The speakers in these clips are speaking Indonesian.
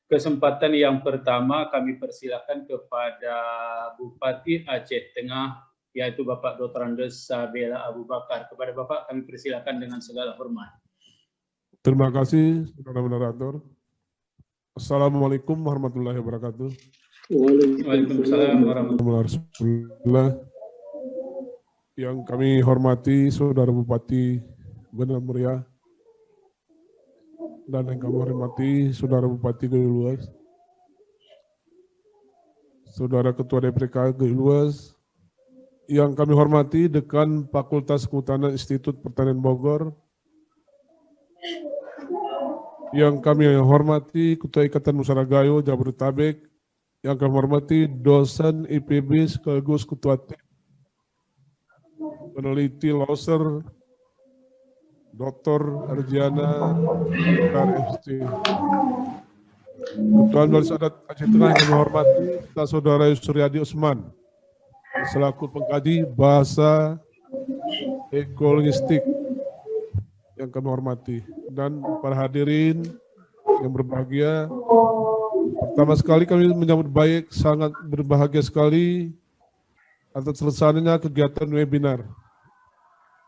kesempatan yang pertama kami persilakan kepada Bupati Aceh Tengah, yaitu Bapak Dr. Andes Sabela Abu Bakar. Kepada Bapak kami persilakan dengan segala hormat. Terima kasih, Saudara Moderator. Assalamualaikum warahmatullahi wabarakatuh. Waalaikumsalam warahmatullahi wabarakatuh. Yang kami hormati Saudara Bupati Banda Muria, dan yang kami hormati Saudara Bupati Gayo Luas, Saudara Ketua DPRK Gayo Luas, yang kami hormati Dekan Fakultas Kehutanan Institut Pertanian Bogor, yang kami hormati Ketua Ikatan Musara Gayo Jabodetabek, yang kami hormati dosen IPB sekaligus Ketua Tim peneliti Lauser, Dr. Ardiana RFC. Ketua Majelis Adat Aceh Tengah yang kami hormati, Saudara Suryadi Usman, selaku pengkaji bahasa ekolinguistik yang kami hormati, dan para hadirin yang berbahagia. Pertama sekali kami menyambut baik, sangat berbahagia sekali atas selesainya kegiatan webinar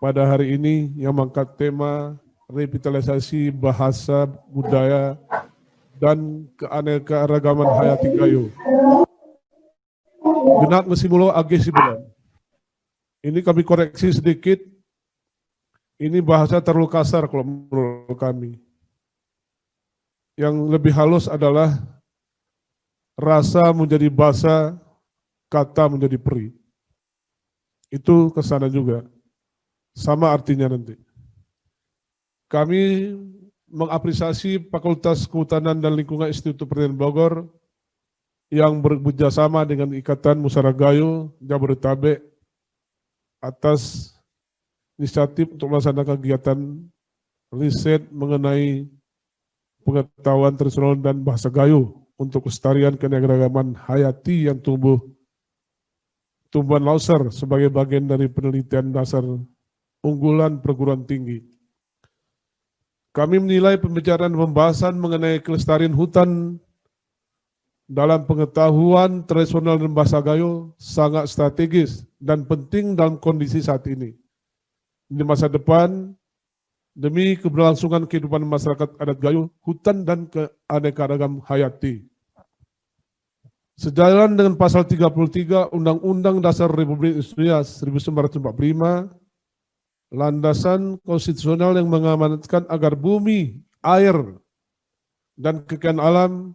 pada hari ini yang mengangkat tema revitalisasi bahasa, budaya, dan keanekaragaman hayati Gayo. Genap mesimulo age sibulan. Ini kami koreksi sedikit. Ini bahasa terlalu kasar kalau menurut kami. Yang lebih halus adalah rasa menjadi basa, kata menjadi peri. Itu kesana juga. Sama artinya nanti. Kami mengapresiasi Fakultas Kehutanan dan Lingkungan Institut Pertanian Bogor yang bekerjasama dengan Ikatan Musara Gayo Jabodetabek atas inisiatif untuk melaksanakan kegiatan riset mengenai pengetahuan tradisional dan bahasa Gayo untuk kelestarian keanekaragaman hayati yang tumbuhan Lauser sebagai bagian dari penelitian dasar unggulan perguruan tinggi. Kami menilai pembicaraan pembahasan mengenai kelestarian hutan dalam pengetahuan tradisional dan bahasa Gayo sangat strategis dan penting dalam kondisi saat ini. Di masa depan, demi keberlangsungan kehidupan masyarakat adat Gayo, hutan dan keanekaragaman hayati. Sejalan dengan pasal 33 Undang-Undang Dasar Republik Indonesia 1945, landasan konstitusional yang mengamanatkan agar bumi, air, dan kekayaan alam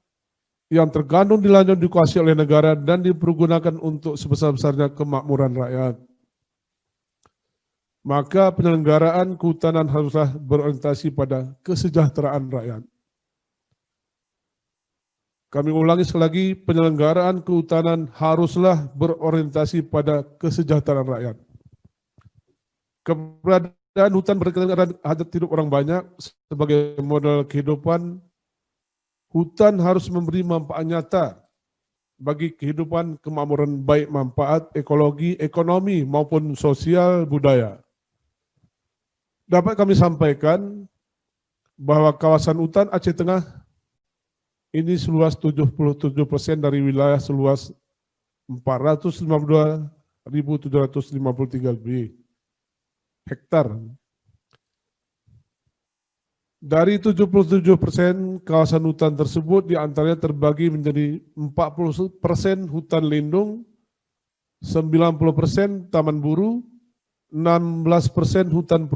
yang tergandung di lahan yang dikuasai oleh negara dan dipergunakan untuk sebesar-besarnya kemakmuran rakyat. Maka penyelenggaraan kehutanan haruslah berorientasi pada kesejahteraan rakyat. Kami ulangi sekali lagi, penyelenggaraan kehutanan haruslah berorientasi pada kesejahteraan rakyat. Keberadaan hutan berkaitan hajat hidup orang banyak sebagai modal kehidupan. Hutan harus memberi manfaat nyata bagi kehidupan kemakmuran baik manfaat ekologi, ekonomi maupun sosial budaya. Dapat kami sampaikan bahwa kawasan hutan Aceh Tengah ini seluas 77% dari wilayah seluas 452.753 hektar. Dari 77% kawasan hutan tersebut diantaranya terbagi menjadi 40% hutan lindung, 90% taman buru, 16% hutan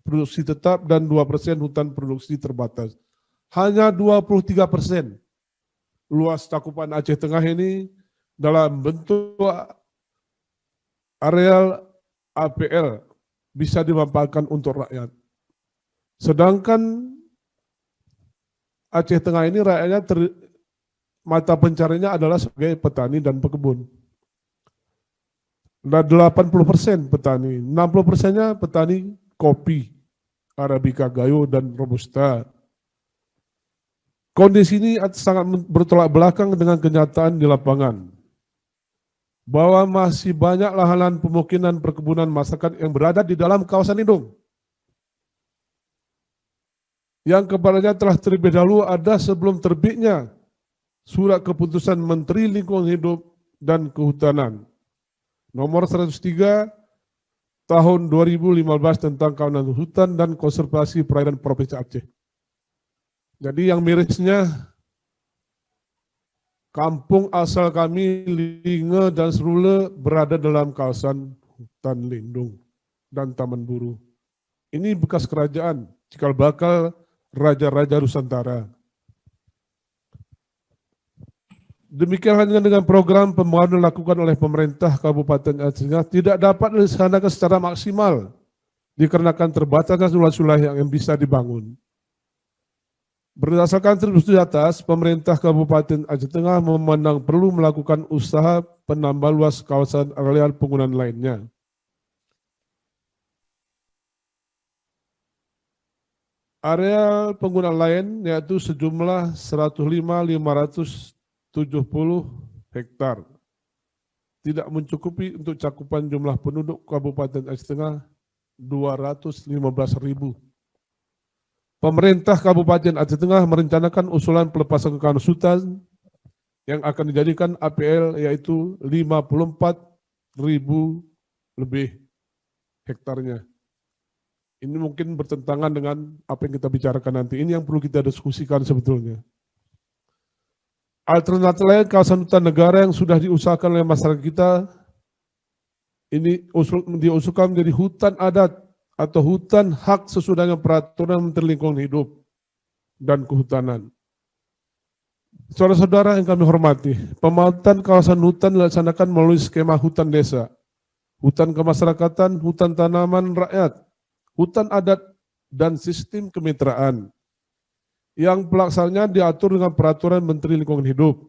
produksi tetap, dan 2% hutan produksi terbatas. Hanya 23% luas cakupan Aceh Tengah ini dalam bentuk areal APL bisa dimanfaatkan untuk rakyat. Sedangkan Aceh Tengah ini rakyatnya mata pencariannya adalah sebagai petani dan pekebun. Nah, 80% petani, 60%-nya petani kopi, Arabica Gayo dan Robusta. Kondisi ini sangat bertolak belakang dengan kenyataan di lapangan, bahwa masih banyak lahan pemukiman perkebunan masyarakat yang berada di dalam kawasan lindung, yang kepadanya telah terlebih dahulu ada sebelum terbitnya Surat Keputusan Menteri Lingkungan Hidup dan Kehutanan nomor 103 tahun 2015 tentang kawanan hutan dan konservasi perairan Provinsi Aceh. Jadi yang mirisnya, kampung asal kami, Linge dan Serule, berada dalam kawasan hutan lindung dan taman buru. Ini bekas kerajaan, cikal bakal Raja-Raja Nusantara. Demikian halnya dengan program pembangunan dilakukan oleh pemerintah Kabupaten Aceh Tengah tidak dapat dilaksanakan secara maksimal dikarenakan terbatasnya wilayah yang bisa dibangun. Berdasarkan terbukti di atas, pemerintah Kabupaten Aceh Tengah memandang perlu melakukan usaha penambah luas kawasan areal penggunaan lainnya. Area penggunaan lain yaitu sejumlah 105.570 hektar. Tidak mencukupi untuk cakupan jumlah penduduk Kabupaten Aceh Tengah 215.000. Pemerintah Kabupaten Aceh Tengah merencanakan usulan pelepasan kekawasan hutan yang akan dijadikan APL yaitu 54.000 lebih hektarnya. Ini mungkin bertentangan dengan apa yang kita bicarakan nanti. Ini yang perlu kita diskusikan sebetulnya. Alternatif lain kawasan hutan negara yang sudah diusahakan oleh masyarakat kita, ini diusulkan menjadi hutan adat atau hutan hak sesuai dengan peraturan Menteri Lingkungan Hidup dan Kehutanan. Saudara-saudara yang kami hormati, pemanfaatan kawasan hutan dilaksanakan melalui skema hutan desa, hutan kemasyarakatan, hutan tanaman rakyat, hutan adat, dan sistem kemitraan. Yang pelaksanaannya diatur dengan peraturan Menteri Lingkungan Hidup.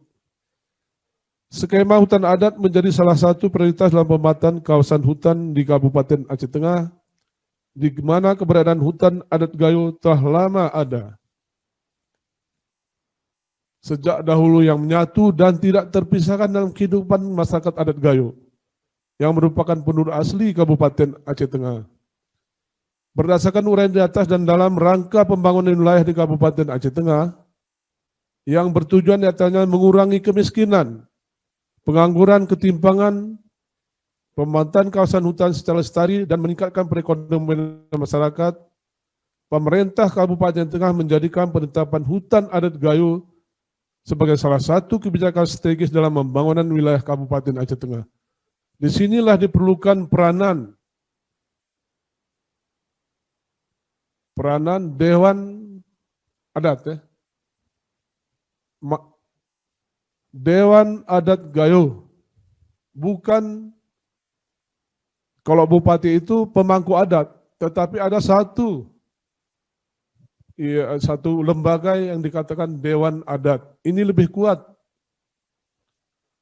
Skema hutan adat menjadi salah satu prioritas dalam pemetaan kawasan hutan di Kabupaten Aceh Tengah, di mana keberadaan hutan adat Gayo telah lama ada. Sejak dahulu yang menyatu dan tidak terpisahkan dalam kehidupan masyarakat adat Gayo, yang merupakan penduduk asli Kabupaten Aceh Tengah. Berdasarkan uraian di atas dan dalam rangka pembangunan wilayah di Kabupaten Aceh Tengah, yang bertujuan nyatanya mengurangi kemiskinan, pengangguran, ketimpangan, pemanfaatan kawasan hutan secara lestari, dan meningkatkan perekonomian masyarakat, pemerintah Kabupaten Tengah menjadikan penetapan hutan adat Gayo sebagai salah satu kebijakan strategis dalam pembangunan wilayah Kabupaten Aceh Tengah. Disinilah diperlukan peranan Dewan Adat, ya. Dewan Adat Gayo, bukan kalau bupati itu pemangku adat, tetapi ada satu lembaga yang dikatakan Dewan Adat. Ini lebih kuat.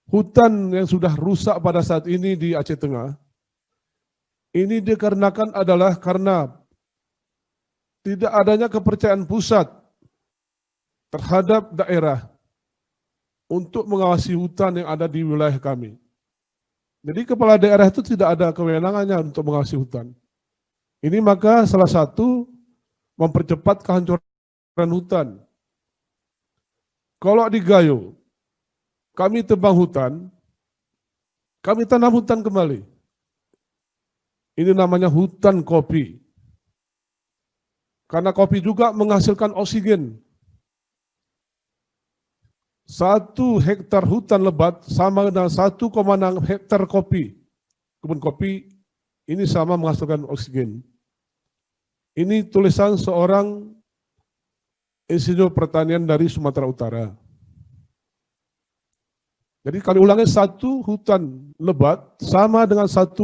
Hutan yang sudah rusak pada saat ini di Aceh Tengah, ini dikarenakan adalah karena tidak adanya kepercayaan pusat terhadap daerah untuk mengawasi hutan yang ada di wilayah kami. Jadi kepala daerah itu tidak ada kewenangannya untuk mengawasi hutan. Ini maka salah satu mempercepat kehancuran hutan. Kalau di Gayo, kami tebang hutan, kami tanam hutan kembali. Ini namanya hutan kopi. Karena kopi juga menghasilkan oksigen. 1 hektar hutan lebat sama dengan 1,6 hektar kopi. Kebun kopi ini sama menghasilkan oksigen. Ini tulisan seorang insinyur pertanian dari Sumatera Utara. Jadi kali ulangi, 1 hutan lebat sama dengan 1,6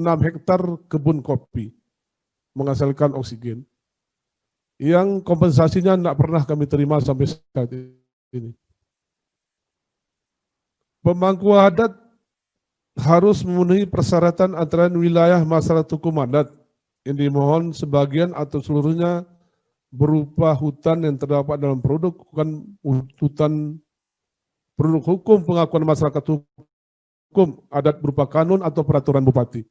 hektar kebun kopi menghasilkan oksigen, yang kompensasinya tidak pernah kami terima sampai saat ini. Pemangku adat harus memenuhi persyaratan antara wilayah masyarakat hukum adat yang dimohon sebagian atau seluruhnya berupa hutan yang terdapat dalam produk hukum pengakuan masyarakat hukum adat berupa kanun atau peraturan bupati.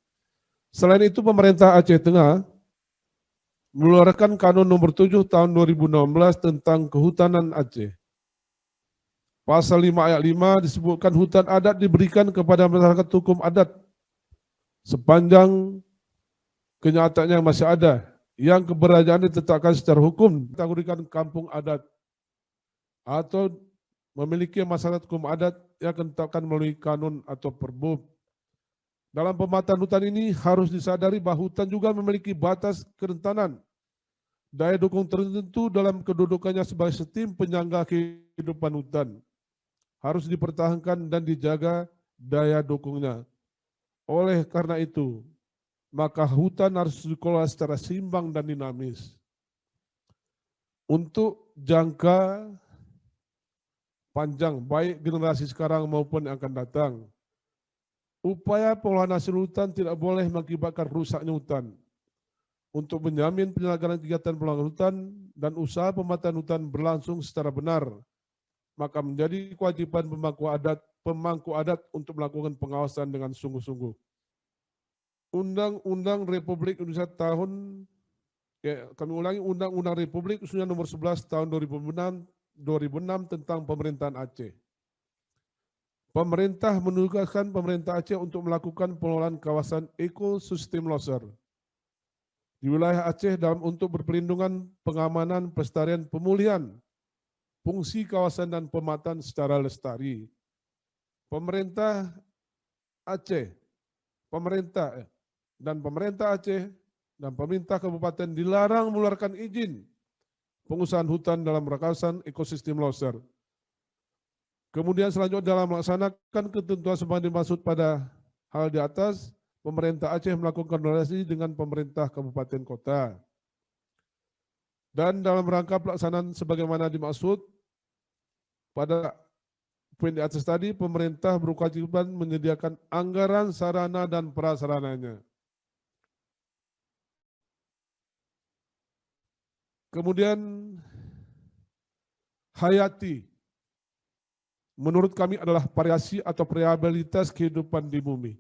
Selain itu, pemerintah Aceh Tengah mengeluarkan Kanun Nomor 7 Tahun 2016 tentang Kehutanan Aceh. Pasal 5 ayat 5 disebutkan hutan adat diberikan kepada masyarakat hukum adat sepanjang kenyataannya masih ada yang keberadaannya ditetapkan secara hukum, kategorikan kampung adat atau memiliki masyarakat hukum adat yang akan ditetapkan melalui kanun atau perbub. Dalam pemetaan hutan ini harus disadari bahwa hutan juga memiliki batas kerentanan daya dukung tertentu dalam kedudukannya sebagai sistem penyangga kehidupan hutan. Harus dipertahankan dan dijaga daya dukungnya. Oleh karena itu, maka hutan harus dikelola secara seimbang dan dinamis. Untuk jangka panjang, baik generasi sekarang maupun yang akan datang, upaya pengolahan hasil hutan tidak boleh mengakibatkan rusaknya hutan. Untuk menjamin penyelenggaraan kegiatan pengolahan hutan dan usaha pemetaan hutan berlangsung secara benar, maka menjadi kewajiban pemangku adat untuk melakukan pengawasan dengan sungguh-sungguh. Undang-Undang Republik Indonesia Undang-Undang Republik Indonesia Nomor 11 Tahun 2006 tentang Pemerintahan Aceh. Pemerintah menugaskan pemerintah Aceh untuk melakukan pengelolaan kawasan ekosistem loser di wilayah Aceh untuk berperlindungan, pengamanan, pelestarian, pemulihan fungsi kawasan dan pemetaan secara lestari. Pemerintah Aceh dan pemerintah kabupaten dilarang mengeluarkan izin pengusahaan hutan dalam kawasan ekosistem loser. Kemudian selanjutnya dalam melaksanakan ketentuan sebagaimana dimaksud pada hal di atas, pemerintah Aceh melakukan koordinasi dengan pemerintah kabupaten kota. Dan dalam rangka pelaksanaan sebagaimana dimaksud pada poin di atas tadi, pemerintah berkewajiban menyediakan anggaran sarana dan prasarananya. Kemudian hayati, menurut kami adalah variasi atau variabilitas kehidupan di bumi.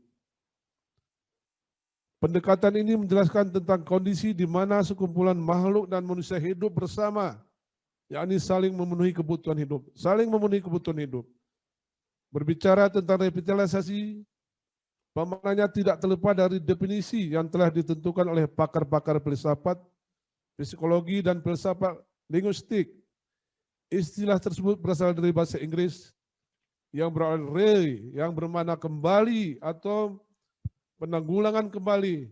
Pendekatan ini menjelaskan tentang kondisi di mana sekumpulan makhluk dan manusia hidup bersama, yakni saling memenuhi kebutuhan hidup. Berbicara tentang revitalisasi, pemaknanya tidak terlepas dari definisi yang telah ditentukan oleh pakar-pakar filsafat, psikologi, dan filsafat linguistik. Istilah tersebut berasal dari bahasa Inggris yang berarti re, yang bermakna kembali atau penanggulangan kembali.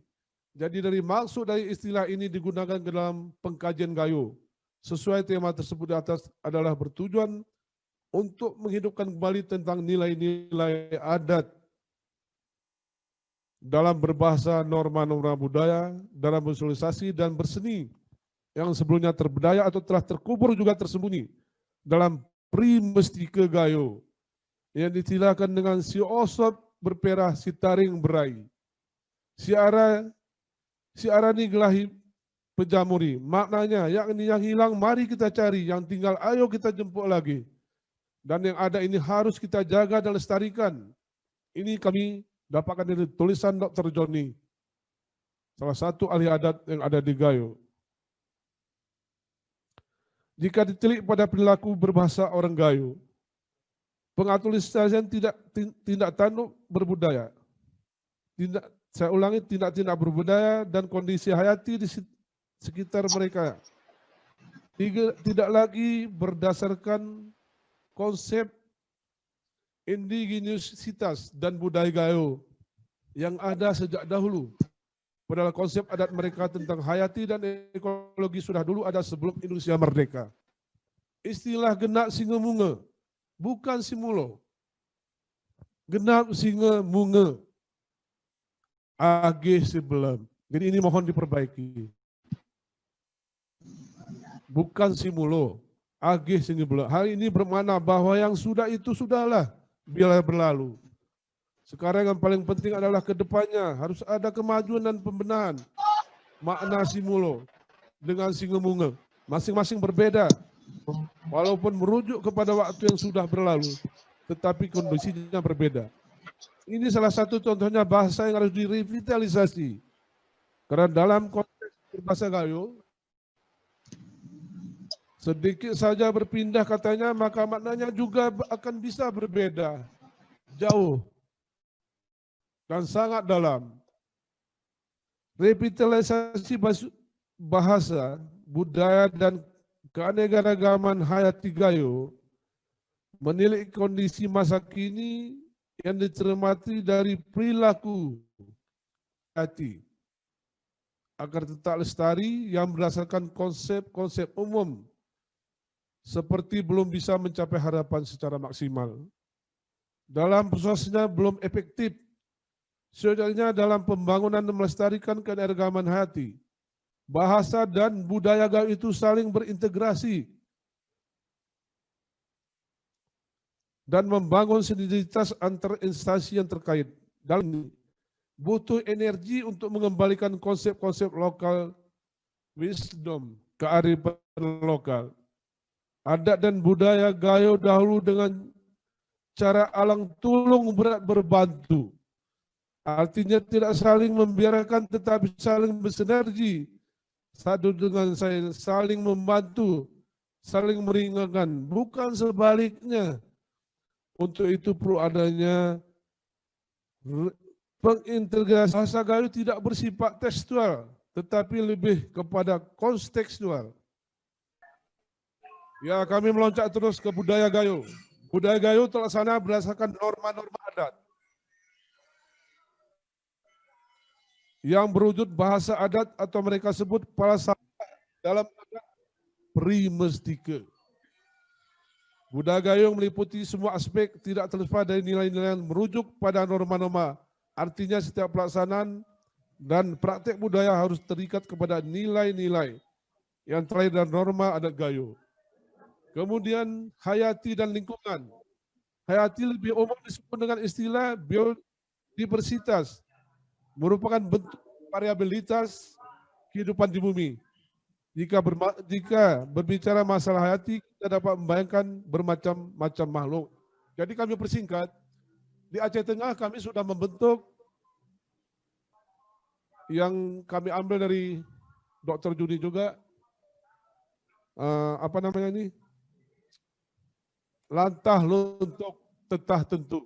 Jadi dari maksud dari istilah ini digunakan ke dalam pengkajian Gayo. Sesuai tema tersebut di atas adalah bertujuan untuk menghidupkan kembali tentang nilai-nilai adat dalam berbahasa norma-norma budaya, dalam bersosialisasi dan berseni yang sebelumnya terbudaya atau telah terkubur juga tersembunyi dalam primestika Gayo yang ditilahkan dengan si osop berperah si taring berai. Si arani gelahi pejamuri, maknanya yakni yang hilang mari kita cari, yang tinggal ayo kita jemput lagi. Dan yang ada ini harus kita jaga dan lestarikan. Ini kami dapatkan dari tulisan Dr. Joni, salah satu ahli adat yang ada di Gayo. Jika ditilik pada perilaku berbahasa orang Gayo, pengatulisasian tindak tanduk berbudaya. Saya ulangi, tindak berbudaya dan kondisi hayati di sekitar mereka. Tidak lagi berdasarkan konsep indigenisitas dan budaya Gayo yang ada sejak dahulu. Padahal konsep adat mereka tentang hayati dan ekologi sudah dulu ada sebelum Indonesia merdeka. Istilah genak singa munge, bukan simulo. Genap singa munge. AG sebelum. Jadi ini mohon diperbaiki. Bukan simulo. AG sebelum. Hal ini bermakna bahwa yang sudah itu sudahlah. Biarlah berlalu. Sekarang yang paling penting adalah kedepannya. Harus ada kemajuan dan pembenahan. Makna simulo dengan singemunge. Masing-masing berbeda. Walaupun merujuk kepada waktu yang sudah berlalu. Tetapi kondisinya berbeda. Ini salah satu contohnya bahasa yang harus direvitalisasi. Karena dalam konteks berbahasa Gayo, Sedikit saja berpindah katanya, maka maknanya juga akan bisa berbeda. Jauh dan sangat dalam. Revitalisasi bahasa, budaya, dan keanekaragaman hayati Gayo menilik kondisi masa kini yang dicermati dari perilaku hati agar tetap lestari yang berdasarkan konsep-konsep umum seperti belum bisa mencapai harapan secara maksimal. Dalam prosesnya belum efektif, setidaknya dalam pembangunan dan melestarikan keanekaragaman hati. Bahasa dan budaya Gayo itu saling berintegrasi dan membangun sinergitas antar instansi yang terkait. Dalam ini, butuh energi untuk mengembalikan konsep-konsep lokal wisdom, kearifan lokal. Adat dan budaya Gayo dahulu dengan cara alang tulung berat berbantu. Artinya tidak saling membiarkan tetapi saling bersinergi. Satu dengan saya, saling membantu, saling meringankan, bukan sebaliknya. Untuk itu perlu adanya pengintegrasi. Bahasa Gayo tidak bersifat tekstual, tetapi lebih kepada kontekstual. Ya, kami meloncat terus ke budaya Gayo. Budaya Gayo terlaksana berdasarkan norma-norma adat yang berwujud bahasa adat atau mereka sebut Palasara dalam adat primestika. Budaya Gayo meliputi semua aspek, tidak terlepas dari nilai-nilai yang merujuk pada norma-norma. Artinya setiap pelaksanaan dan praktek budaya harus terikat kepada nilai-nilai yang terlahir dari norma adat Gayo. Kemudian hayati dan lingkungan. Hayati lebih umum disebut dengan istilah biodiversitas, merupakan bentuk variabilitas kehidupan di bumi. Jika berbicara masalah hayati, kita dapat membayangkan bermacam-macam makhluk. Jadi kami persingkat, di Aceh Tengah kami sudah membentuk yang kami ambil dari Dr. Juni juga, lantah luntuk tetah tentu.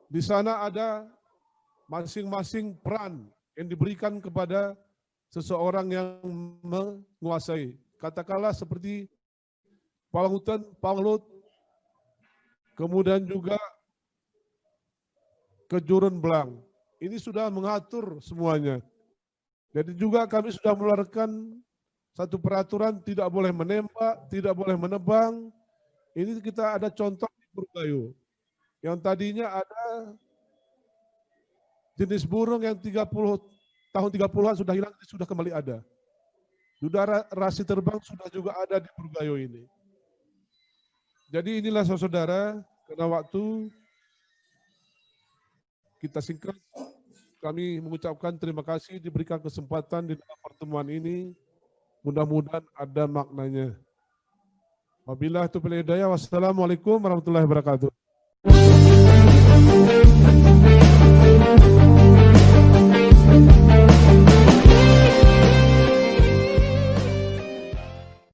Di sana ada masing-masing peran yang diberikan kepada seseorang yang menguasai. Katakanlah seperti palang hutan, panglut, kemudian juga kejurun belang. Ini sudah mengatur semuanya. Jadi juga kami sudah mengeluarkan satu peraturan tidak boleh menembak, tidak boleh menebang. Ini kita ada contoh di Gayo. Yang tadinya ada jenis burung yang tahun 30-an sudah hilang, sudah kembali ada. Sudah rasi terbang sudah juga ada di Gayo ini. Jadi inilah saudara, karena waktu kita singkat, kami mengucapkan terima kasih diberikan kesempatan di dalam pertemuan ini. Mudah-mudahan ada maknanya. Wabillahi taufiq wal hidayah. Wassalamualaikum warahmatullahi wabarakatuh.